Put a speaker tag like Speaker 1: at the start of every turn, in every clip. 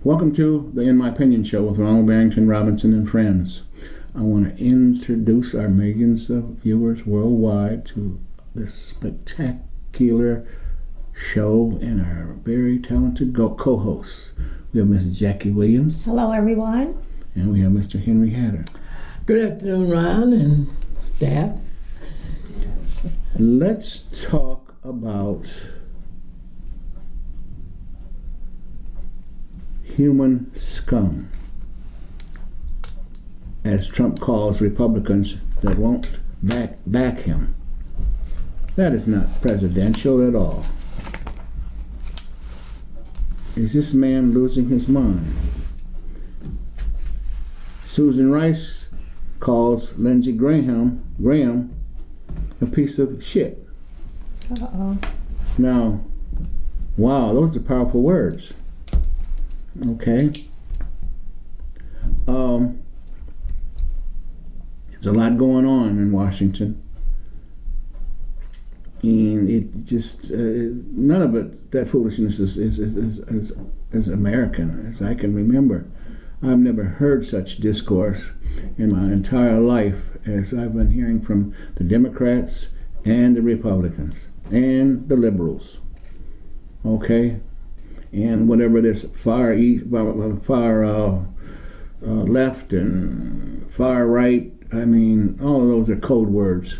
Speaker 1: Welcome to the In My Opinion Show with Ronald Barrington Robinson and friends. I want to introduce our millions of viewers worldwide to this spectacular show and our very talented co-hosts. We have Mrs. Jackie Williams.
Speaker 2: Hello, everyone.
Speaker 1: And we have Mr. Henry Hatter.
Speaker 3: Good afternoon, Ron and staff.
Speaker 1: Let's talk about human scum, as Trump calls Republicans that won't back him. That is not presidential at all. Is this man losing his mind? Susan Rice calls Lindsey Graham a piece of shit.
Speaker 2: Uh-oh.
Speaker 1: Now, wow, those are powerful words. Okay. There's a lot going on in Washington. And it just, none of it, that foolishness is American, as I can remember. I've never heard such discourse in my entire life as I've been hearing from the Democrats and the Republicans and the liberals. Okay? And whatever this far left and far right, I mean, all of those are code words.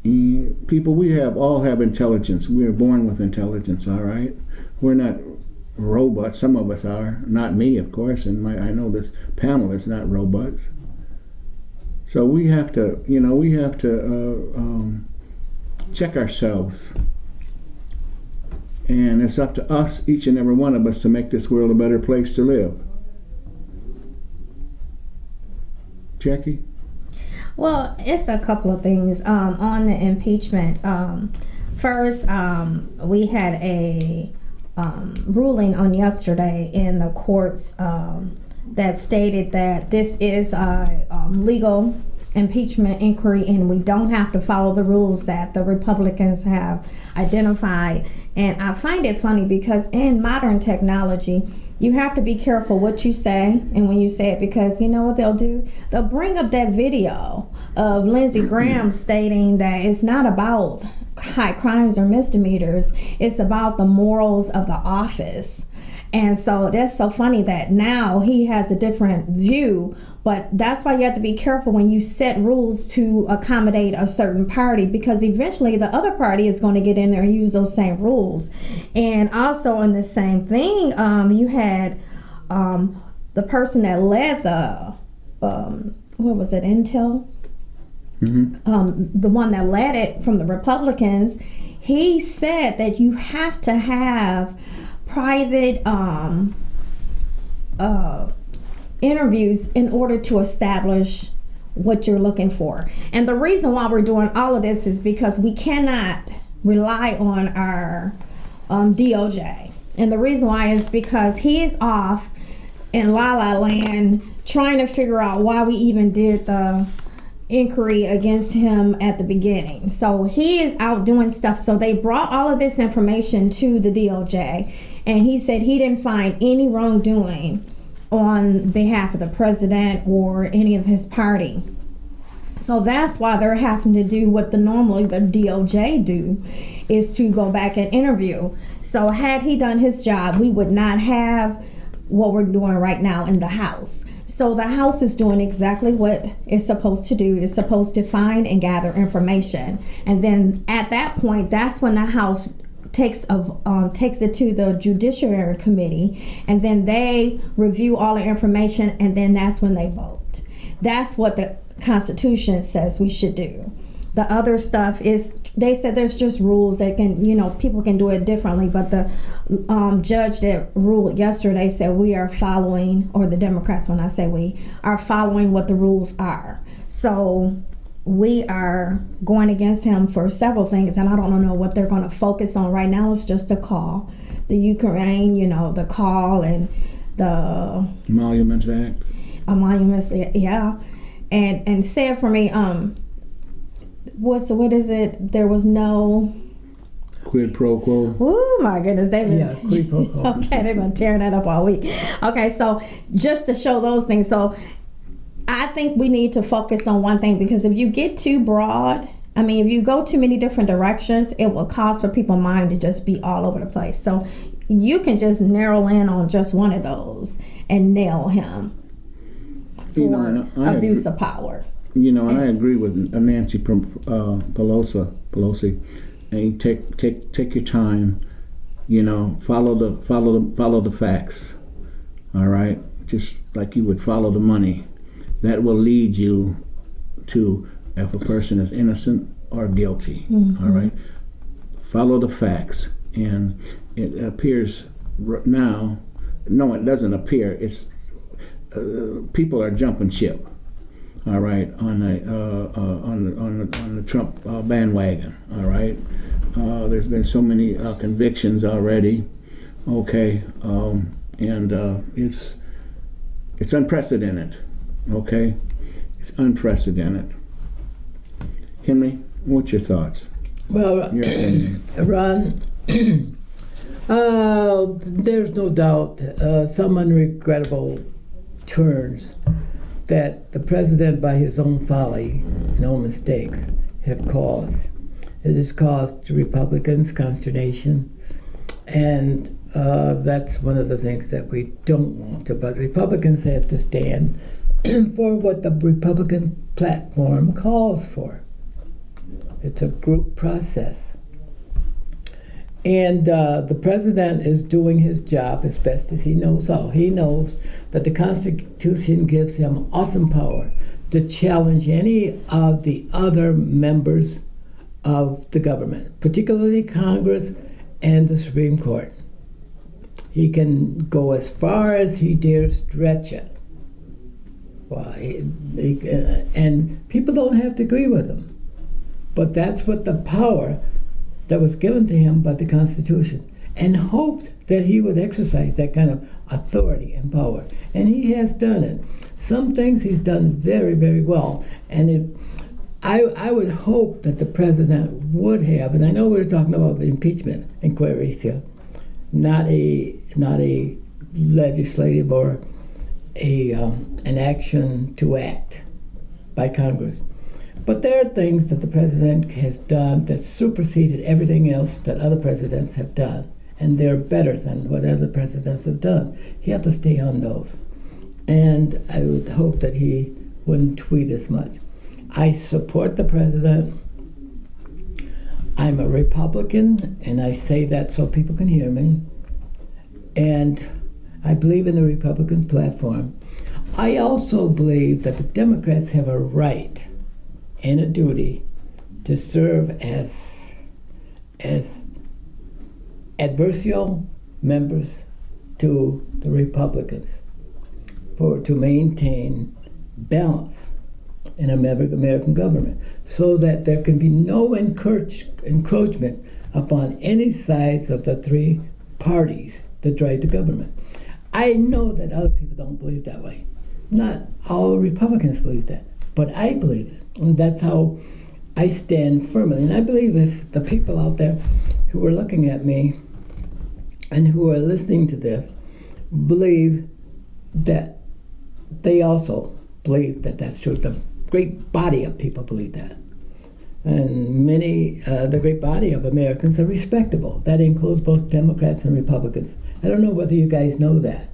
Speaker 1: People, we all have intelligence. We are born with intelligence, all right? We're not robots. Some of us are. Not me, of course, and I know this panel is not robots. So we have to check ourselves. And it's up to us, each and every one of us, to make this world a better place to live. Jackie?
Speaker 2: Well, it's a couple of things on the impeachment. First, we had a ruling on yesterday in the courts that stated that this is a legal impeachment inquiry and we don't have to follow the rules that the Republicans have identified. And I find it funny because in modern technology, you have to be careful what you say and when you say it, because you know what they'll do? They'll bring up that video of Lindsey Graham stating that it's not about high crimes or misdemeanors, it's about the morals of the office. And so that's so funny that now he has a different view, but that's why you have to be careful when you set rules to accommodate a certain party, because eventually the other party is going to get in there and use those same rules. And also in the same thing, you had the person that led the, what was it, Intel? Mm-hmm. The one that led it from the Republicans, he said that you have to have private interviews in order to establish what you're looking for. And the reason why we're doing all of this is because we cannot rely on our DOJ. And the reason why is because he is off in La La Land trying to figure out why we even did the inquiry against him at the beginning. So he is out doing stuff. So they brought all of this information to the DOJ, and he said he didn't find any wrongdoing on behalf of the president or any of his party. So that's why they're having to do what normally the DOJ do, is to go back and interview. So had he done his job, we would not have what we're doing right now in the House. So the House is doing exactly what it's supposed to do. It's supposed to find and gather information. And then at that point, that's when the House takes it to the Judiciary Committee, and then they review all the information, and then that's when they vote. That's what the Constitution says we should do. The other stuff is, they said there's just rules that can, people can do it differently, but the judge that ruled yesterday said we are following, or the Democrats, when I say we, are following what the rules are. So we are going against him for several things, and I don't know what they're going to focus on right now. It's just the call, the Ukraine, the call, and the
Speaker 1: Emoluments Act.
Speaker 2: Emoluments, yeah. And say it for me, what is it? There was no
Speaker 1: Quid pro quo.
Speaker 2: Oh my goodness, they've been
Speaker 3: quid pro quo.
Speaker 2: okay, they've been tearing that up all week. Okay, so just to show those things, so I think we need to focus on one thing, because if you get too broad, I mean, if you go too many different directions, it will cause for people's mind to just be all over the place. So you can just narrow in on just one of those and nail him for abuse of power.
Speaker 1: You know, and I agree with Nancy Pelosi. And take your time. You know, follow the facts. All right, just like you would follow the money. That will lead you to if a person is innocent or guilty. Mm-hmm. All right, follow the facts, and it appears now. No, it doesn't appear. It's people are jumping ship. All right, on the Trump bandwagon. All right, there's been so many convictions already. Okay, and it's unprecedented. Okay, it's unprecedented. Henry, what's your thoughts?
Speaker 3: Well, Ron, there's no doubt some unregrettable turns that the president, by his own folly and own mistakes, have caused. It has caused Republicans consternation, and that's one of the things that we don't want to. But Republicans have to stand for what the Republican platform calls for. It's a group process. And the president is doing his job as best as he knows how. He knows that the Constitution gives him awesome power to challenge any of the other members of the government, particularly Congress and the Supreme Court. He can go as far as he dares stretch it. Well, and people don't have to agree with him. But that's what the power that was given to him by the Constitution, and hoped that he would exercise that kind of authority and power. And he has done it. Some things he's done very, very well. And I would hope that the president would have, and I know we're talking about the impeachment inquiries here, not a legislative or an action to act by Congress. But there are things that the president has done that superseded everything else that other presidents have done, and they're better than what other presidents have done. He has to stay on those. And I would hope that he wouldn't tweet as much. I support the president. I'm a Republican, and I say that so people can hear me. And I believe in the Republican platform. I also believe that the Democrats have a right and a duty to serve as adversarial members to the Republicans to maintain balance in American government, so that there can be no encroachment upon any sides of the three parties that drive the government. I know that other people don't believe that way. Not all Republicans believe that, but I believe it. And that's how I stand firmly. And I believe if the people out there who are looking at me and who are listening to this believe that, they also believe that that's true. The great body of people believe that. And the great body of Americans are respectable. That includes both Democrats and Republicans. I don't know whether you guys know that,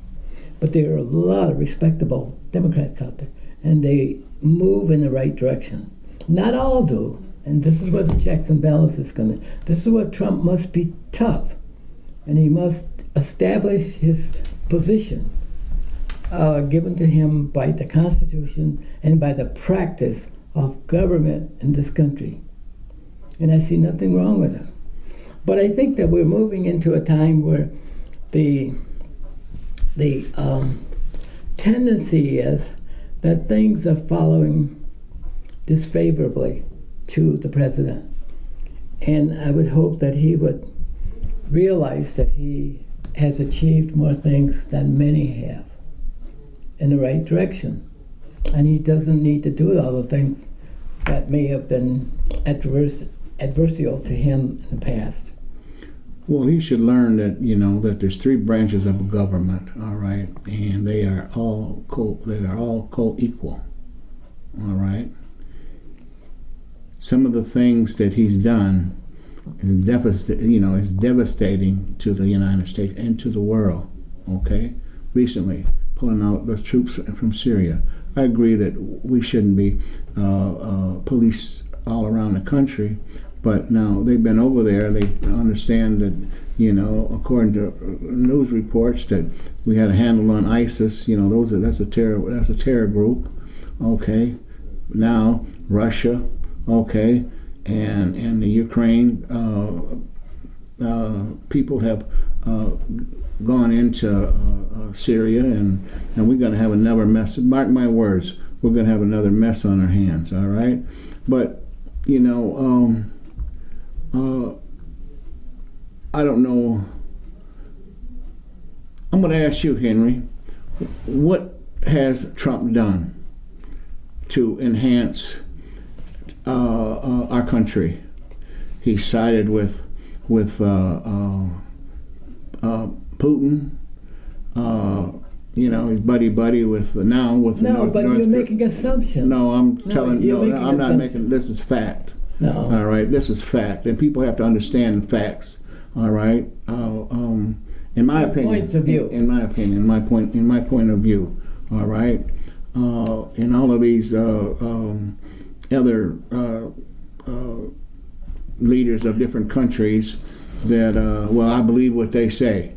Speaker 3: but there are a lot of respectable Democrats out there, and they move in the right direction. Not all do, and this is where the checks and balances come in. This is where Trump must be tough, and he must establish his position given to him by the Constitution and by the practice of government in this country. And I see nothing wrong with it. But I think that we're moving into a time where the tendency is that things are following disfavorably to the president. And I would hope that he would realize that he has achieved more things than many have in the right direction. And he doesn't need to do all the things that may have been adversarial to him in the past.
Speaker 1: Well, he should learn that that there's three branches of government, all right, and they are all co-equal, all right. Some of the things that he's done is devastating to the United States and to the world. Okay, recently pulling out those troops from Syria. I agree that we shouldn't be police all around the country, but now they've been over there. They understand that, according to news reports, that we had a handle on ISIS. That's a terror group. Okay, now Russia. Okay, and the Ukraine people have gone into Syria, and we're going to have another mess. Mark my words, we're going to have another mess on our hands. All right, but I don't know. I'm going to ask you, Henry, what has Trump done to enhance our country? He sided with Putin. He's buddy with the North.
Speaker 3: But you're making assumptions.
Speaker 1: No, I'm telling you. No, I'm not making. This is fact.
Speaker 3: No.
Speaker 1: All right, this is fact, and people have to understand facts. All right. In my opinion.
Speaker 3: Points of view.
Speaker 1: In my opinion, in my point of view. All right. In all of these other leaders of different countries that I believe what they say.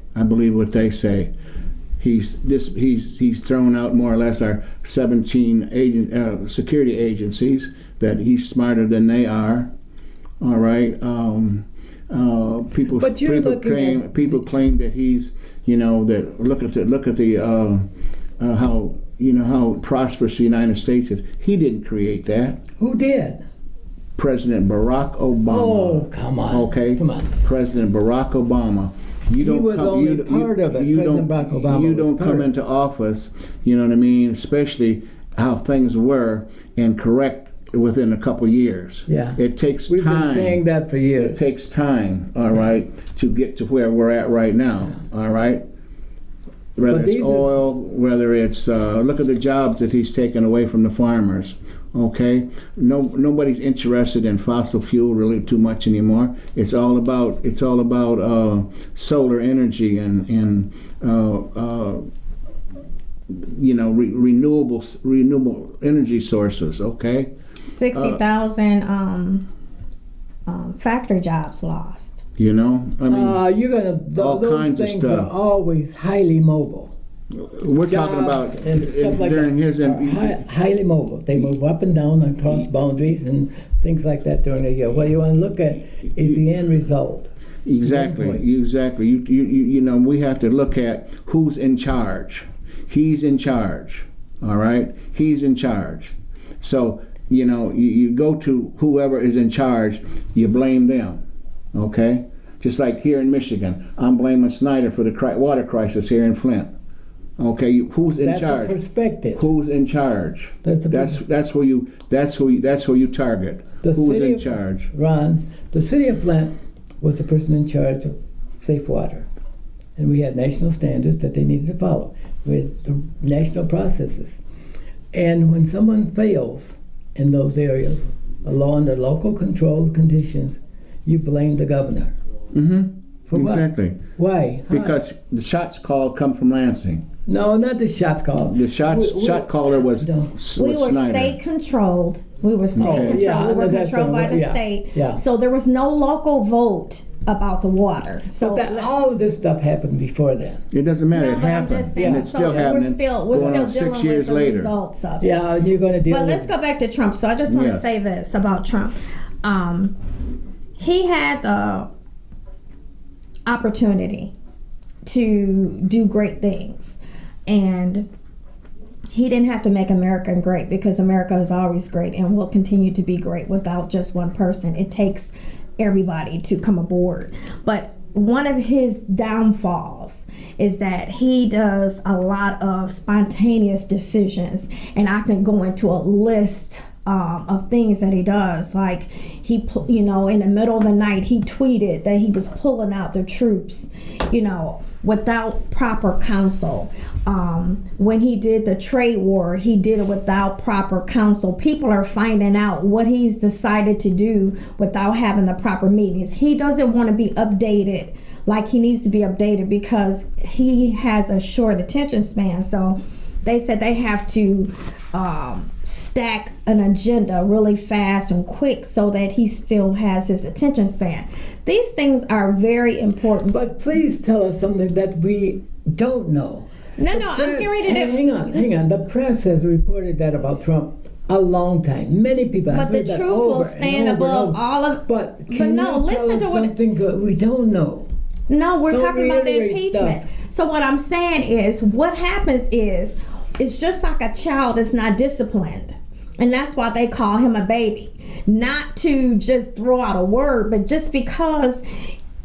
Speaker 1: He's thrown out more or less our 17 security agencies, that he's smarter than they are. All right. People claim that he's that look at the how prosperous the United States is. He didn't create that.
Speaker 3: Who did?
Speaker 1: President Barack Obama.
Speaker 3: Oh, come on.
Speaker 1: Okay.
Speaker 3: Come on.
Speaker 1: President Barack Obama. You don't come into office, you know what I mean, especially how things were, and correct within a couple years.
Speaker 3: Yeah.
Speaker 1: It takes
Speaker 3: We've
Speaker 1: time.
Speaker 3: We've been saying that for years.
Speaker 1: It takes time, all right, to get to where we're at right now, all right? Whether it's oil, whether it's, look at the jobs that he's taken away from the farmers, okay? Nobody's interested in fossil fuel really too much anymore. It's all about solar energy and renewable energy sources, okay?
Speaker 2: 60,000 factory jobs lost.
Speaker 3: You're gonna
Speaker 1: all
Speaker 3: those
Speaker 1: kinds of
Speaker 3: things
Speaker 1: stuff.
Speaker 3: are always highly mobile.
Speaker 1: We're talking about
Speaker 3: and stuff like
Speaker 1: during
Speaker 3: that
Speaker 1: his
Speaker 3: highly mobile. They move up and down across boundaries and things like that during the year. What you want to look at is the end result.
Speaker 1: Exactly. You we have to look at who's in charge. He's in charge. All right. He's in charge. So you go to whoever is in charge. You blame them. Okay. Just like here in Michigan, I'm blaming Snyder for the water crisis here in Flint. Okay, who's in charge?
Speaker 3: That's a perspective.
Speaker 1: Who's in charge? That's who you target. Who's in charge?
Speaker 3: Ron, the city of Flint was the person in charge of safe water, and we had national standards that they needed to follow with the national processes. And when someone fails in those areas, under local controlled conditions, you blame the governor.
Speaker 1: Mm-hmm.
Speaker 3: For
Speaker 1: exactly.
Speaker 3: What? Why?
Speaker 1: Because the shots called come from Lansing.
Speaker 3: No, not the shots called.
Speaker 1: The shot caller was
Speaker 2: we were
Speaker 1: Snyder.
Speaker 2: state controlled. We were state controlled.
Speaker 3: Yeah,
Speaker 2: we were controlled by the state.
Speaker 3: Yeah.
Speaker 2: So there was no local vote about the water. So
Speaker 3: all of this stuff happened before then.
Speaker 1: It doesn't matter. It happened, and it's still happening.
Speaker 2: We're still dealing
Speaker 1: 6 years
Speaker 2: with the
Speaker 1: later.
Speaker 2: results of it.
Speaker 3: Yeah, and you're going to deal.
Speaker 2: But let's go back to Trump. So I just want to say this about Trump. He had the opportunity to do great things, and he didn't have to make America great, because America is always great and will continue to be great without just one person. It takes everybody to come aboard. But one of his downfalls is that he does a lot of spontaneous decisions, and I can go into a list of things that he does. Like he, in the middle of the night, he tweeted that he was pulling out the troops, without proper counsel. When he did the trade war, he did it without proper counsel. People are finding out what he's decided to do without having the proper meetings. He doesn't want to be updated like he needs to be updated because he has a short attention span. So they said they have to stack an agenda really fast and quick so that he still has his attention span. These things are very important.
Speaker 3: But please tell us something that we don't know.
Speaker 2: No, I'm getting ready to do.
Speaker 3: Hang on. The press has reported that about Trump a long time. Many people have
Speaker 2: But the
Speaker 3: heard that
Speaker 2: truth
Speaker 3: over
Speaker 2: will stand
Speaker 3: and over
Speaker 2: above
Speaker 3: and over.
Speaker 2: all of.
Speaker 3: But can
Speaker 2: no,
Speaker 3: you
Speaker 2: listen
Speaker 3: tell us
Speaker 2: to what.
Speaker 3: something good we don't know?
Speaker 2: No, we're
Speaker 3: Don't
Speaker 2: talking about the
Speaker 3: reiterate
Speaker 2: impeachment.
Speaker 3: stuff.
Speaker 2: So what I'm saying is, what happens is, it's just like a child is not disciplined, and that's why they call him a baby. Not to just throw out a word, but just because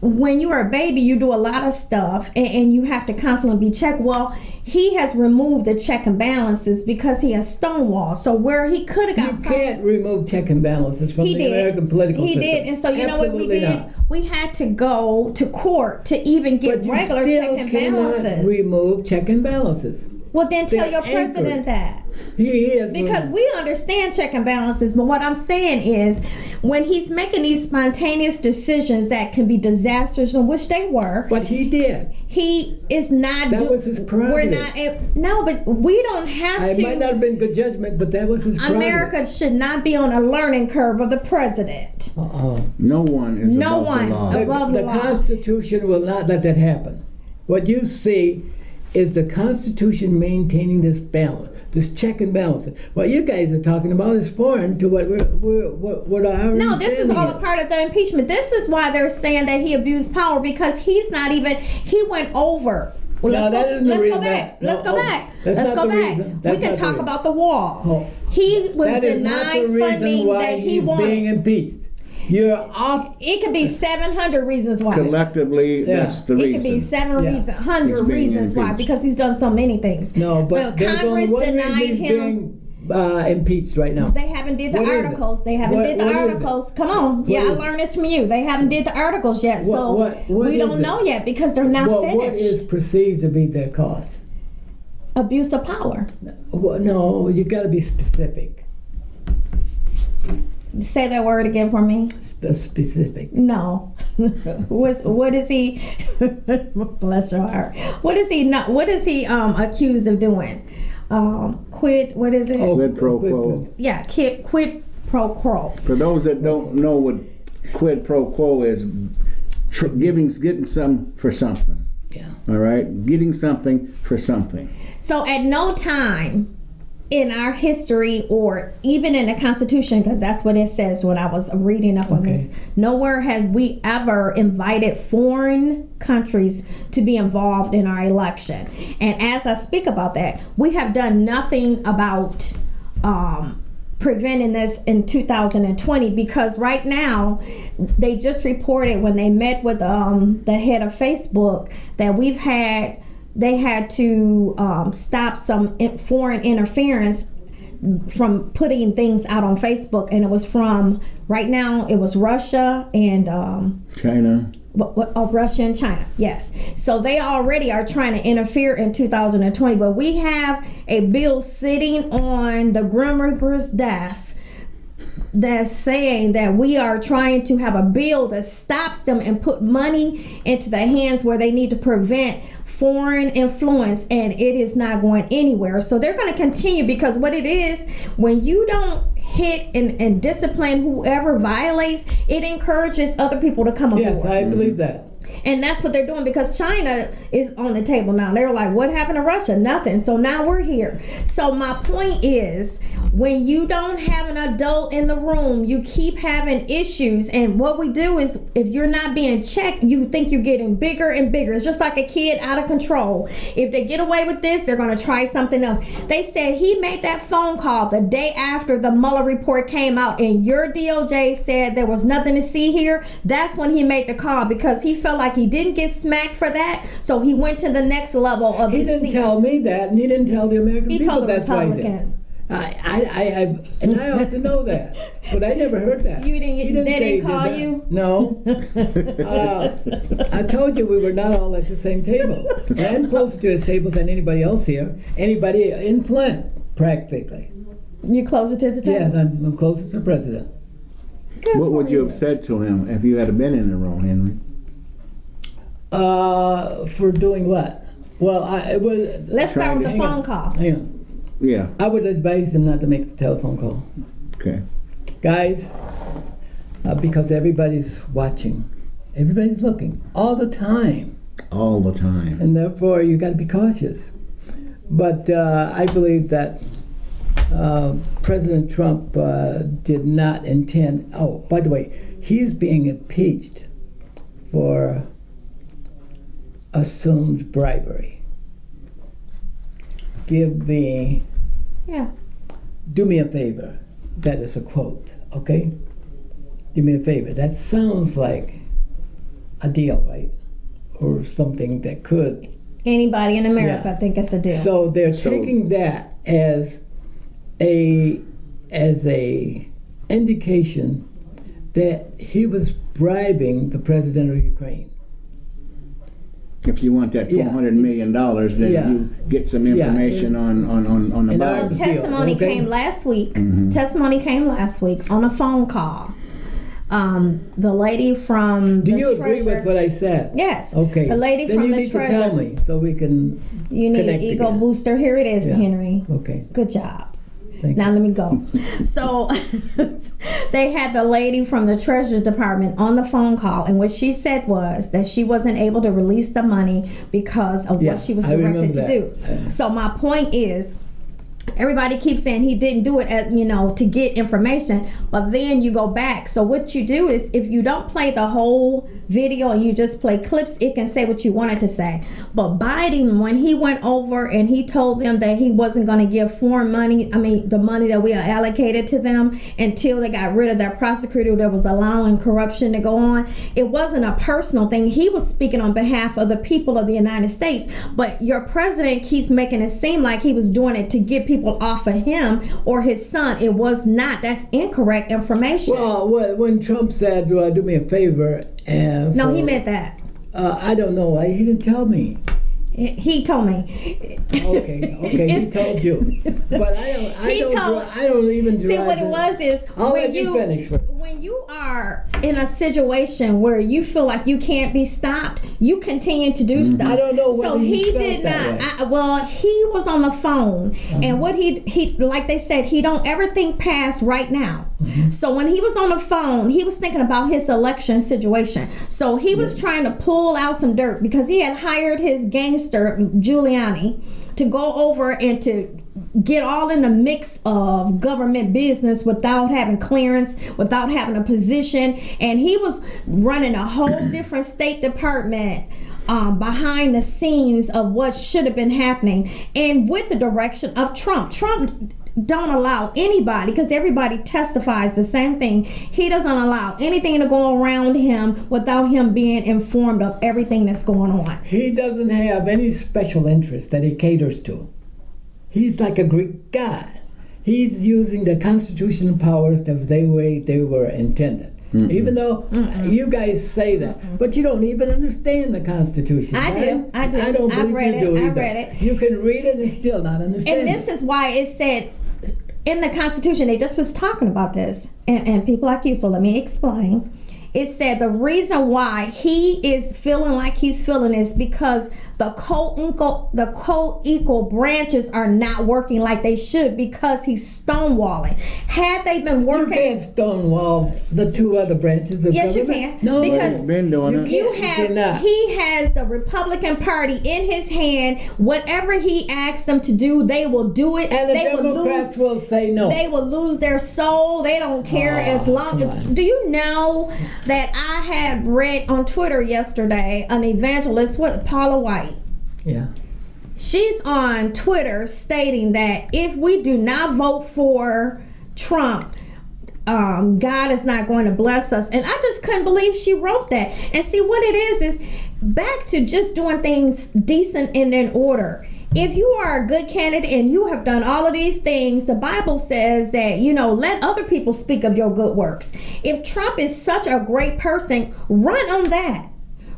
Speaker 2: when you are a baby, you do a lot of stuff, and you have to constantly be checked. Well, he has removed the check and balances because he has stonewalled. So where he could have got,
Speaker 3: You can't remove check and balances from the American political system.
Speaker 2: He did, and so you know what we
Speaker 3: Absolutely
Speaker 2: did?
Speaker 3: not.
Speaker 2: We had to go to court to even get
Speaker 3: But you
Speaker 2: regular
Speaker 3: still
Speaker 2: check and
Speaker 3: cannot
Speaker 2: balances.
Speaker 3: remove check and balances.
Speaker 2: Well, then tell
Speaker 3: They're
Speaker 2: your president
Speaker 3: anchored.
Speaker 2: that.
Speaker 3: He is
Speaker 2: Because we understand check and balances, but what I'm saying is when he's making these spontaneous decisions that can be disasters, in which they were,
Speaker 3: But he did.
Speaker 2: he is not.
Speaker 3: That was his prerogative.
Speaker 2: We're not. No, but we don't have
Speaker 3: It
Speaker 2: to.
Speaker 3: might not have been good judgment, but that was his prerogative.
Speaker 2: America should not be on a learning curve of the president.
Speaker 1: No one is
Speaker 2: No
Speaker 1: above
Speaker 2: one.
Speaker 1: the law.
Speaker 2: Above
Speaker 3: The
Speaker 2: the law.
Speaker 3: Constitution will not let that happen. What you see is the Constitution maintaining this balance, this check and balance. What you guys are talking about is foreign to what what our
Speaker 2: No, this is all a
Speaker 3: understanding
Speaker 2: part of the impeachment. This is why they're saying that he abused power, because he's not even. He went over. Well,
Speaker 3: No, that isn't the
Speaker 2: let's go
Speaker 3: reason
Speaker 2: back.
Speaker 3: that-
Speaker 2: Let's go
Speaker 3: no,
Speaker 2: back.
Speaker 3: that's
Speaker 2: Let's
Speaker 3: not
Speaker 2: go
Speaker 3: the
Speaker 2: back.
Speaker 3: reason.
Speaker 2: We
Speaker 3: That's
Speaker 2: can
Speaker 3: not the
Speaker 2: talk
Speaker 3: reason.
Speaker 2: about the wall.
Speaker 3: Oh.
Speaker 2: He was
Speaker 3: That is not
Speaker 2: denied
Speaker 3: the reason
Speaker 2: funding
Speaker 3: why
Speaker 2: that he
Speaker 3: he's being
Speaker 2: wanted.
Speaker 3: impeached. You're off.
Speaker 2: It could be 700 reasons why.
Speaker 1: Collectively,
Speaker 3: Yeah.
Speaker 1: that's the
Speaker 2: It
Speaker 1: reason.
Speaker 2: could be
Speaker 3: Yeah.
Speaker 2: 700
Speaker 1: He's being
Speaker 2: reasons why,
Speaker 1: impeached.
Speaker 2: because he's done so many things.
Speaker 3: No, but there's only
Speaker 2: Congress
Speaker 3: one reason
Speaker 2: denied
Speaker 3: he's
Speaker 2: him.
Speaker 3: being impeached right now.
Speaker 2: They haven't did the
Speaker 3: What is it?
Speaker 2: articles. They haven't
Speaker 3: What-
Speaker 2: did the
Speaker 3: what is it?
Speaker 2: articles. Come on. Yeah,
Speaker 3: is
Speaker 2: I
Speaker 3: it?
Speaker 2: learned this from you. They haven't did the articles yet. So
Speaker 3: What
Speaker 2: we
Speaker 3: is
Speaker 2: don't
Speaker 3: it?
Speaker 2: know yet because they're not
Speaker 3: What
Speaker 2: finished.
Speaker 3: is perceived to be their cause?
Speaker 2: Abuse of power.
Speaker 3: Well, no, you got to be specific.
Speaker 2: Say that word again for me.
Speaker 3: Specific.
Speaker 2: No. What is he? Bless your heart. What is he not? What is he accused of doing? Quid. What is it?
Speaker 1: Quid pro quo.
Speaker 2: Yeah, quid pro quo.
Speaker 1: For those that don't know what quid pro quo is, getting some for something.
Speaker 3: Yeah.
Speaker 1: All right, getting something for something.
Speaker 2: So at no time in our history or even in the Constitution, because that's what it says when I was reading up on this, nowhere has we ever invited foreign countries to be involved in our election. And as I speak about that, we have done nothing about preventing this in 2020, because right now they just reported when they met with the head of Facebook that they had to stop some foreign interference from putting things out on Facebook, and it was from, right now it was Russia and
Speaker 1: China.
Speaker 2: Russia and China, yes. So they already are trying to interfere in 2020, but we have a bill sitting on the Grim Reaper's desk that's saying that we are trying to have a bill that stops them and put money into the hands where they need to prevent foreign influence, and it is not going anywhere. So they're going to continue, because what it is, when you don't hit and discipline whoever violates, it encourages other people to come aboard.
Speaker 3: Yes, I believe that.
Speaker 2: And that's what they're doing, because China is on the table now. They're like, what happened to Russia? Nothing. So now we're here. So my point is, when you don't have an adult in the room, you keep having issues. And what we do is, if you're not being checked, you think you're getting bigger and bigger. It's just like a kid out of control. If they get away with this, they're going to try something else. They said he made that phone call the day after the Mueller report came out, and your DOJ said there was nothing to see here. That's when he made the call, because he felt like he didn't get smacked for that, so he went to the next level of
Speaker 3: He didn't tell me that, and he didn't tell the American
Speaker 2: He
Speaker 3: people
Speaker 2: told the
Speaker 3: that's why he did.
Speaker 2: Republicans.
Speaker 3: And I ought to know that, but I never heard that.
Speaker 2: You didn't.
Speaker 3: He
Speaker 2: They
Speaker 3: say he
Speaker 2: didn't call
Speaker 3: did that.
Speaker 2: you.
Speaker 3: No. I told you we were not all at the same table. I'm closer to his table than anybody else here. Anybody in Flint, practically.
Speaker 2: You're closer to the
Speaker 3: Yeah,
Speaker 2: table.
Speaker 3: I'm closer to the president.
Speaker 2: Good
Speaker 1: What
Speaker 2: for
Speaker 1: would you have said to him if you had been in the room, Henry?
Speaker 3: For doing what? Well, it was.
Speaker 2: Let's start with the
Speaker 3: Hang on.
Speaker 2: phone call.
Speaker 3: Hang on.
Speaker 1: Yeah.
Speaker 3: I would advise them not to make the telephone call.
Speaker 1: Okay.
Speaker 3: Guys, because everybody's watching. Everybody's looking all the time.
Speaker 1: All the time.
Speaker 3: And therefore, you got to be cautious. But I believe that President Trump did not intend. Oh, by the way, he's being impeached for assumed bribery.
Speaker 2: Yeah.
Speaker 3: Do me a favor. That is a quote, okay? Do me a favor. That sounds like a deal, right? Or something that could.
Speaker 2: Anybody in America
Speaker 3: Yeah.
Speaker 2: think it's a deal.
Speaker 3: So they're taking that as a indication that he was bribing the president of Ukraine.
Speaker 1: If you want that
Speaker 3: Yeah.
Speaker 1: $400 million, then
Speaker 3: Yeah.
Speaker 1: you get some information on the
Speaker 3: And
Speaker 1: Bible.
Speaker 3: Deal,
Speaker 2: testimony
Speaker 3: okay?
Speaker 2: came last week. Testimony came last week on a phone call. The lady from
Speaker 3: Do
Speaker 2: the
Speaker 3: you agree
Speaker 2: treasurer-
Speaker 3: with what I said?
Speaker 2: Yes.
Speaker 3: Okay.
Speaker 2: The lady
Speaker 3: then
Speaker 2: from
Speaker 3: you
Speaker 2: the
Speaker 3: need
Speaker 2: treasurer.
Speaker 3: to tell me so we can
Speaker 2: You need an
Speaker 3: connect
Speaker 2: ego
Speaker 3: again.
Speaker 2: booster. Here it is,
Speaker 3: Yeah.
Speaker 2: Henry.
Speaker 3: Okay.
Speaker 2: Good job.
Speaker 3: Thank
Speaker 2: Now
Speaker 3: you.
Speaker 2: let me go. So they had the lady from the Treasury Department on the phone call, and what she said was that she wasn't able to release the money because of
Speaker 3: Yeah,
Speaker 2: what she was
Speaker 3: I
Speaker 2: directed
Speaker 3: remember
Speaker 2: to do.
Speaker 3: that.
Speaker 2: So my point is, everybody keeps saying he didn't do it to get information, but then you go back. So what you do is, if you don't play the whole video and you just play clips, it can say what you want it to say. But Biden, when he went over and he told them that he wasn't going to give foreign money, the money that we allocated to them until they got rid of their prosecutor that was allowing corruption to go on, it wasn't a personal thing. He was speaking on behalf of the people of the United States. But your president keeps making it seem like he was doing it to get people off of him or his son. It was not. That's incorrect information.
Speaker 3: Well, when Trump said, "Do me a favor,"
Speaker 2: No, he meant that.
Speaker 3: I don't know. He didn't tell me.
Speaker 2: He told me.
Speaker 3: Okay, he told you, but I don't even.
Speaker 2: See, what it was is
Speaker 3: I'll
Speaker 2: when
Speaker 3: let you finish first.
Speaker 2: When you are in a situation where you feel like you can't be stopped, you continue to do stuff.
Speaker 3: I don't know
Speaker 2: So
Speaker 3: whether he
Speaker 2: he
Speaker 3: felt
Speaker 2: did
Speaker 3: that
Speaker 2: not. Well, he was on the phone, and what he like they said, he don't ever think past right now. So when he was on the phone, he was thinking about his election situation. So he was trying to pull out some dirt because he had hired his gangster Giuliani to go over and to get all in the mix of government business without having clearance, without having a position, and he was running a whole different State Department behind the scenes of what should have been happening, and with the direction of Trump. Trump don't allow anybody, because everybody testifies the same thing. He doesn't allow anything to go around him without him being informed of everything that's going on.
Speaker 3: He doesn't have any special interest that he caters to. He's like a Greek god. He's using the constitutional powers the way they were intended. Even though you guys say that, but you don't even understand the Constitution.
Speaker 2: I do.
Speaker 3: I don't
Speaker 2: I've
Speaker 3: believe
Speaker 2: read
Speaker 3: you do
Speaker 2: it. I
Speaker 3: either.
Speaker 2: read it.
Speaker 3: You can read it and still not understand
Speaker 2: And this is why it said in the Constitution, they just was talking about this, and people like you, so let me explain. It said the reason why he is feeling like he's feeling is because the co-equal branches are not working like they should, because he's stonewalling. Had they been
Speaker 3: You
Speaker 2: working,
Speaker 3: can't stonewall the two other branches of
Speaker 2: yes, you
Speaker 3: government.
Speaker 2: can.
Speaker 3: No,
Speaker 2: Because
Speaker 1: He's been doing it.
Speaker 2: you
Speaker 3: cannot.
Speaker 2: he has the Republican Party in his hand. Whatever he asks them to do, they will do it.
Speaker 3: and the
Speaker 2: they
Speaker 3: Democrats will say no.
Speaker 2: They will lose their soul. They don't care as long.
Speaker 3: come on.
Speaker 2: Do you know that I had read on Twitter yesterday an evangelist, Paula White?
Speaker 3: Yeah.
Speaker 2: She's on Twitter stating that if we do not vote for Trump, God is not going to bless us. And I just couldn't believe she wrote that. And see, what it is back to just doing things decent and in order. if you are a good candidate and you have done all of these things, the Bible says that, let other people speak of your good works. If Trump is such a great person, run on that.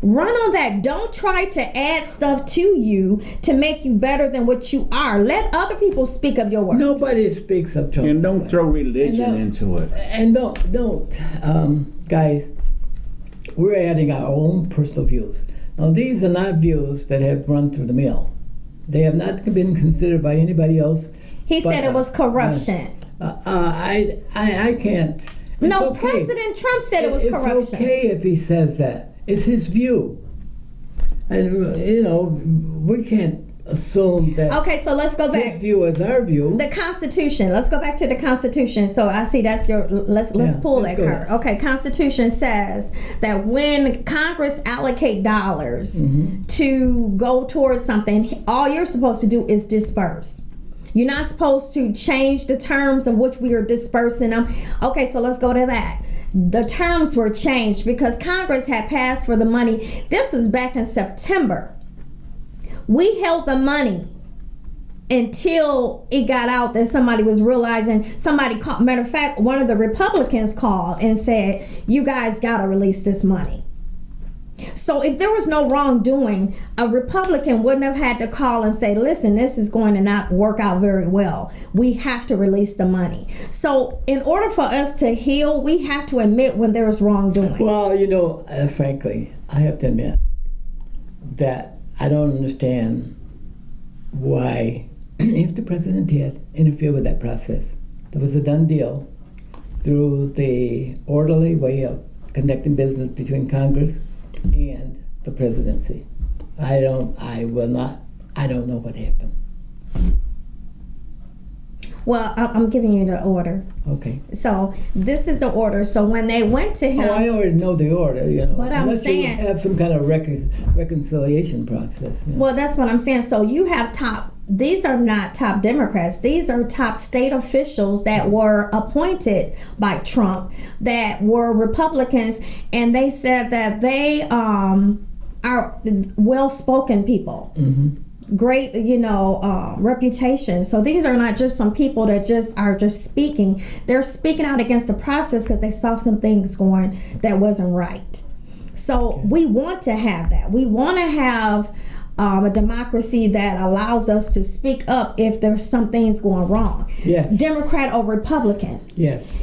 Speaker 2: Run on that. Don't try to add stuff to you to make you better than what you are. Let other people speak of your works.
Speaker 3: Nobody speaks of Trump.
Speaker 1: And don't throw religion into it.
Speaker 3: And don't, guys, we're adding our own personal views. Now, these are not views that have run through the mill. They have not been considered by anybody else.
Speaker 2: He said it was corruption.
Speaker 3: I can't. It's okay.
Speaker 2: President Trump said it was corruption.
Speaker 3: It's okay if he says that. It's his view. And, we can't assume that.
Speaker 2: Okay, so let's go back.
Speaker 3: His view is our view.
Speaker 2: The Constitution. Let's go back to the Constitution. So I see that's your. Let's pull that card. Okay, Constitution says that when Congress allocate dollars to go towards something, all you're supposed to do is disperse. You're not supposed to change the terms of which we are dispersing them. Okay, so let's go to that. The terms were changed because Congress had passed for the money. This was back in September. We held the money until it got out that somebody was realizing, matter of fact, one of the Republicans called and said, you guys got to release this money. So if there was no wrongdoing, a Republican wouldn't have had to call and say, listen, this is going to not work out very well. We have to release the money. So in order for us to heal, we have to admit when there is wrongdoing.
Speaker 3: Well, frankly, I have to admit that I don't understand why, if the president did interfere with that process, there was a done deal through the orderly way of conducting business between Congress and the presidency. I don't know what happened.
Speaker 2: Well, I'm giving you the order.
Speaker 3: Okay.
Speaker 2: So this is the order. So when they went to him,
Speaker 3: I already know the order.
Speaker 2: But I'm
Speaker 3: unless
Speaker 2: saying,
Speaker 3: you have some kind of reconciliation process.
Speaker 2: Well, that's what I'm saying. So you have these are not top Democrats. These are top state officials that were appointed by Trump that were Republicans, and they said that they are well-spoken people. Mm-hmm. Great, reputation. So these are not just some people that are just speaking. They're speaking out against the process because they saw some things going that wasn't right. So we want to have that. We want to have a democracy that allows us to speak up if there's some things going wrong.
Speaker 3: Yes. Democrat
Speaker 2: or Republican.
Speaker 3: Yes.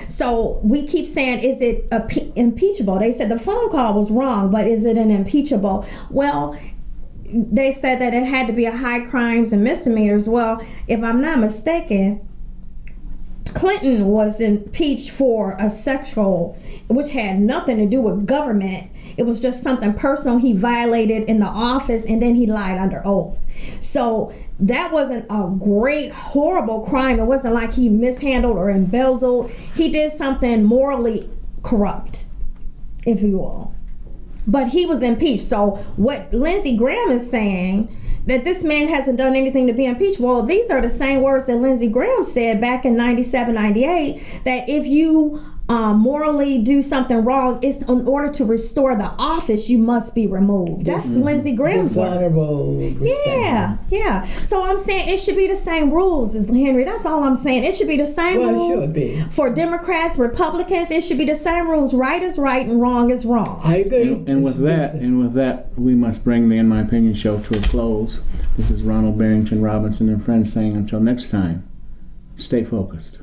Speaker 2: So we keep saying, is it impeachable? They said the phone call was wrong, but is it an impeachable? Well, they said that it had to be a high crimes and misdemeanors. Well, if I'm not mistaken, Clinton was impeached for a sexual, which had nothing to do with government. It was just something personal he violated in the office, and then he lied under oath. So that wasn't a great, horrible crime. It wasn't like he mishandled or embezzled. He did something morally corrupt, if you will. But he was impeached. So what Lindsey Graham is saying, that this man hasn't done anything to be impeached. Well, these are the same words that Lindsey Graham said back in 97, 98, that if you morally do something wrong, it's in order to restore the office, you must be removed. That's Lindsey Graham's words. Yeah. So I'm saying it should be the same rules as Henry. That's all I'm saying. It should be the same rules.
Speaker 3: It should be.
Speaker 2: For Democrats, Republicans, it should be the same rules. Right is right and wrong is wrong.
Speaker 3: I agree.
Speaker 1: And with that, we must bring the In My Opinion show to a close. This is Ronald Barrington Robinson and friends saying until next time, stay focused.